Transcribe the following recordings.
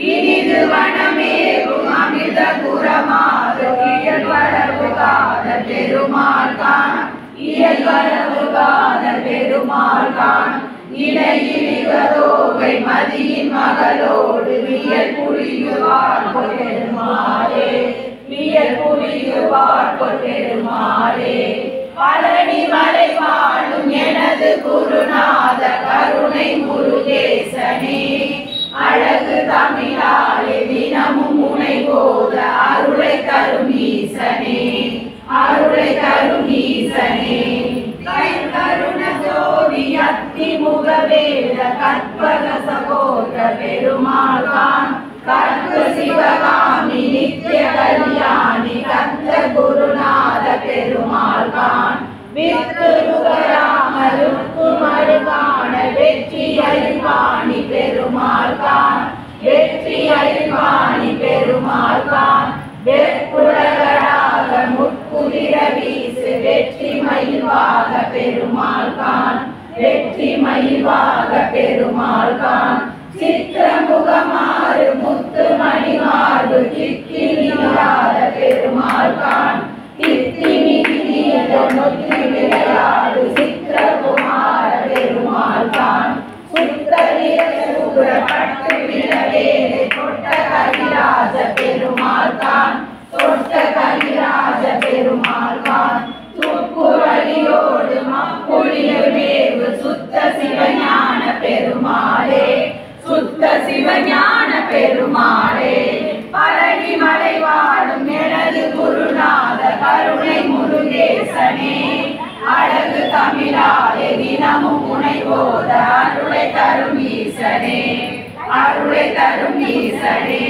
இனிது வனமேவும் அமிர்த புறமாறு இயல்வரவுகாத பெருமாள் காண் இயல்வரவுகாத பெருமாள் காண் இடையிலிவதோகை மதியின் மகளோடு வியல் புரியுவார் பெருமாளே வியல் புரியுவார் பெருமாளே பழனி மலை வாழும் எனது குருநாத கருணை முருகேசனே அழகு தமிழாலே தினமும் முனை போத அருளை தரும் ஈசனே அருளை தரும் ஈசனே கருண ஜோதி அத்தி முகவேத கற்பக சகோதர பெருமாள் காண் கற்ப சிவகாமி நித்திய கல்யாணி கந்த குருநாத பெருமாள் காண் வித்துருகராமருக்கு மறுகாண வெற்றி அழிவாணி பெருமாள் காண் வெற்றி அழிவாணி பெருமாள் காண் வெப்புலகராக முற்குதிர வீசு வெற்றி மயில்வாக பெருமாள் காண் வெற்றி மயில்வாக பெருமாள் காண் சித்திரமுகமாறு முத்து மணிமாறு கிக்கிலியாத பெருமாள் காண் நொற்றி விளையாடு சித்திரகுமார பெருமாள் காண் சுத்தரிய சூர பட்டு விழவேலை தொட்ட கலிராஜ பெருமாள் காண் தொட்ட கலிராஜ பெருமாள் காண் துப்புரளியோடு மப்புளிய வேவு சுத்த சிவஞான பெருமாளே சுத்த சிவஞான பெருமாளே பழனி மலை வாழும் எனது குருநாத கருணை முருகேசனே அழகு தமிழாலே தினமும் முனை போத அருளை தரும் ஈசனே அருளை தரும் ஈசனே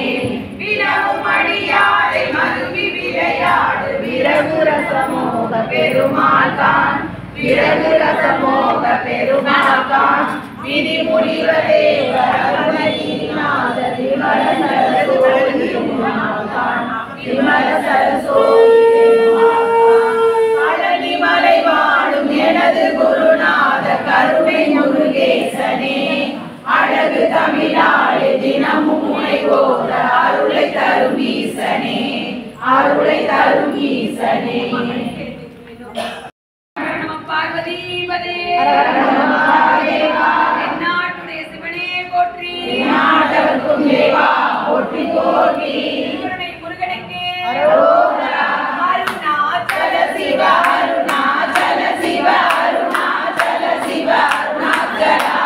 வினவும் அடியாரை மருவி விளையாடு விரகு ரசமோக பெருமாள் காண் விரகு ரசமோக பெருமாள் காண் விதி முனிவதேவ அருணகிரிநாத விமல சரஸ்வதி பெருமாள் காண் விமல சரஸ்வதி பழனி மலை வாழும் எனது குருநாத கருணை முருகேசனே அழகு தமிழாலே தினமும் முனை போத அருளை தரும் ஈசனே அருளை தரும் ஈசனே பார்வதி பதே நாட்டுடைய சிவனே போற்றி நாட்டவர்க்கும் தேவா போற்றி போற்றி முருகனுக்கு அருணாச்சல சிவ அருணாச்சல சிவ அருணாச்சல சிவ அருணாச்சலா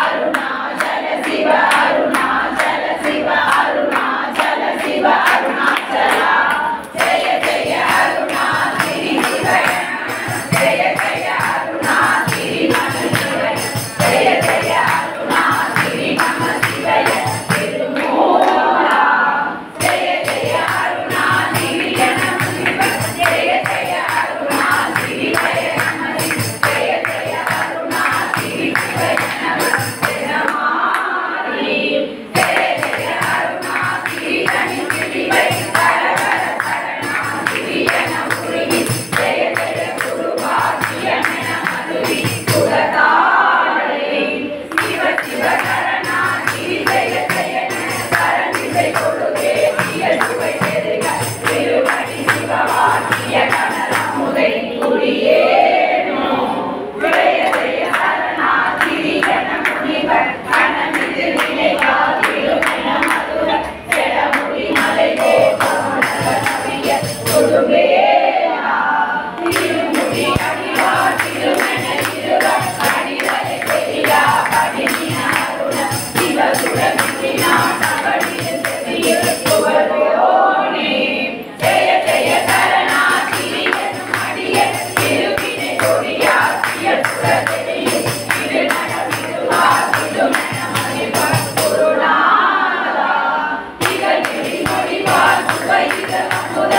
அருணாச்சல சிவ அருணாச்சல சிவ அருணாச்சல சிவ அருணாச்சலா ஜெய ஜெய அருணாகிரி சிவய ஜெய ஜெய அருணாகிரி நம சிவய ஜெய ஜெய அருணாகிரி நம சிவய திருமூலா ஜெய ஜெய அருணாகிரி நம சிவ ஜெய ஜெய அருணாகிரி ஜெய நம ஜெய ஜெய அருணாகிரி சிவய நம ஜெயமாரி ஜெய ஜெய அருணாகிரி தனி சிவை ஹர ஹர சரணாகிரி என முருகி ஜெய ஜெய குருவாக்கிய என மதுரி சுகதாரே சிவ சிவ சரணாகிரி ஜெய ஜெய சரணிசை கொடுகே சிய சுவை பெருக திருவடி சிவவாக்கிய கனரமுதை குடியேனோ ஜெய ஜெய சரணாகிரி என முனிவர் கணமிது நினைவாதிலும் என மதுர செடமுடி மலை போகிய கொடுவேனா திருமுடி அடிவார் திருமண இருவர் அடிவரை பெரியா படின அருண சிவசுர விநாட்டபடியில் செவியில் புகழோனே ஜெய ஜெய சரணாகிரி எனும் அடிய திருவினை கொடியா சிய சுர செவியில் இது நடவிடுவார் இதுமென மதிப்பார் குருநாதா திகழ்கிரி மொழிவார் சுவைத அமுத